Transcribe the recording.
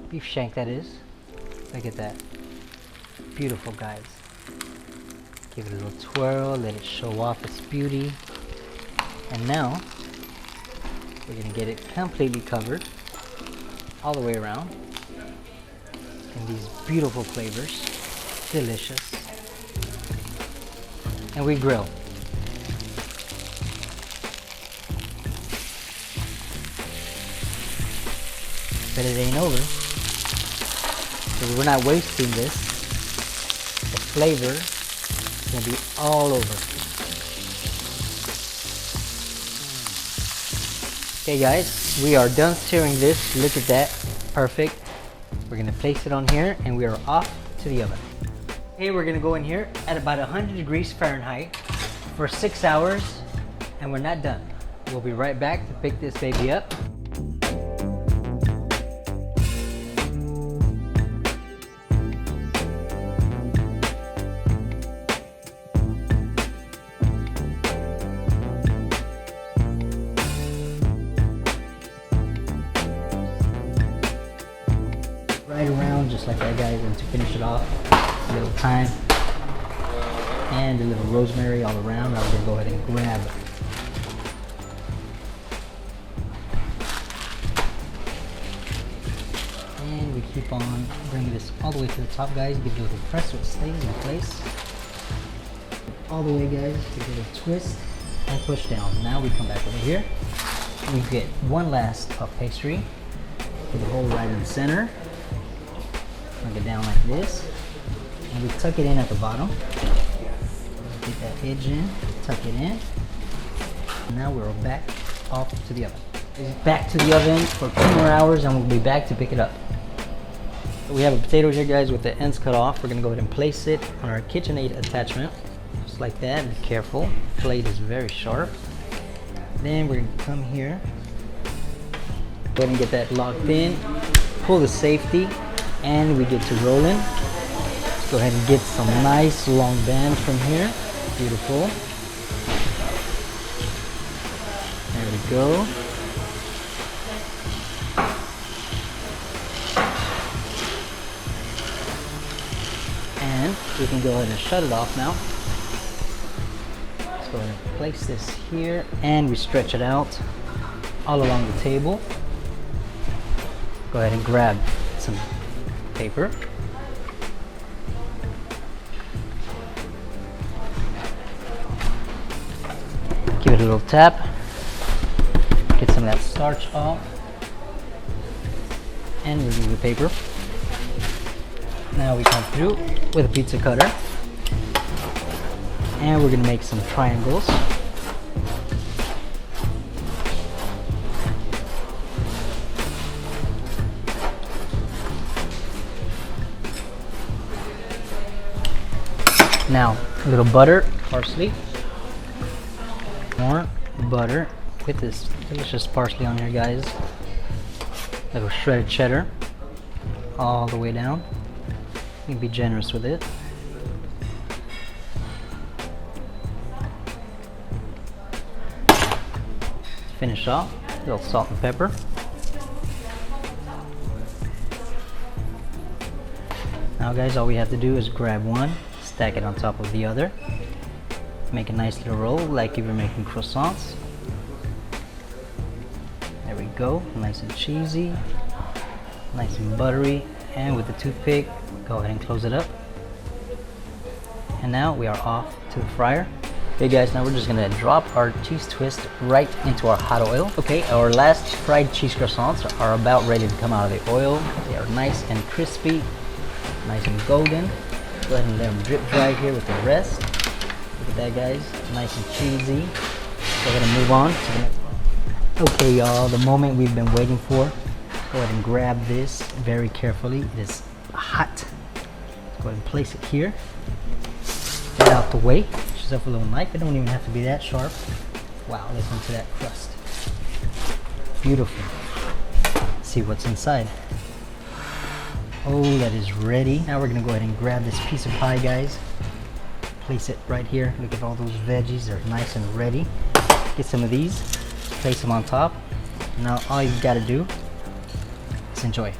Beef shank, that is. Look at that. Beautiful, guys. Give it a little twirl, let it show off its beauty. And now, we're gonna get it completely covered all the way around in these beautiful flavors. Delicious. And we grill. But it ain't over. So we're not wasting this. The flavor is gonna be all over. Okay guys, we are done searing this. Look at that, perfect. We're gonna place it on here and we are off to the oven. Okay, we're gonna go in here at about 100 degrees Fahrenheit for 6 hours and we're not done. We'll be right back to pick this baby up. Right around just like that, guys, and to finish it off, a little thyme and a little rosemary all around. Now we're gonna go ahead and grab and we keep on bringing this all the way to the top, guys. Give it a little press so it stays in place all the way, guys. Give it a twist and push down. Now we come back over here, we get one last puff pastry, put the hole right in the center. Bring it down like this, and we tuck it in at the bottom. Get that edge in, tuck it in. Now we're back off to the oven. Back to the oven for 2 more hours, and we'll be back to pick it up. So we have a potato here, guys, with the ends cut off. We're gonna go ahead and place it on our KitchenAid attachment, just like that. Be careful, the blade is very sharp. Then we're gonna come here, go ahead and get that locked in, pull the safety, and we get to rolling. Let's go ahead and get some nice long bands from here. Beautiful. There we go. And we can go ahead and shut it off now. Let's go ahead and place this here, and we stretch it out all along the table. Go ahead and grab some paper. Give it a little tap. Get some of that starch off. And remove the paper. Now we come through with a pizza cutter. And we're going to make some triangles. Now, a little butter, parsley, more butter with this delicious parsley on here, guys. A little shredded cheddar all the way down. You can be generous with it. Finish off, a little salt and pepper. Now, guys, all we have to do is grab one, stack it on top of the other, make a nice little roll like if you're making croissants. There we go, nice and cheesy, nice and buttery, and with the toothpick, go ahead and close it up. And now we are off to the fryer. Okay guys, now we're just gonna drop our cheese twist right into our hot oil. Okay, our last fried cheese croissants are about ready to come out of the oil. They are nice and crispy, nice and golden. Go ahead and let them drip dry here with the rest. Look at that, guys, nice and cheesy. So we're gonna move on to the next one. Okay y'all, the moment we've been waiting for. Go ahead and grab this very carefully. It is hot. Let's go ahead and place it here. Get out the way. Get yourself a little knife. It don't even have to be that sharp. Wow, listen to that crust. Beautiful. Let's see what's inside. Oh, that is ready. Now we're gonna go ahead and grab this piece of pie, guys. Place it right here. Look at all those veggies. They're nice and ready. Get some of these. Place them on top. Now all you've got to do is enjoy.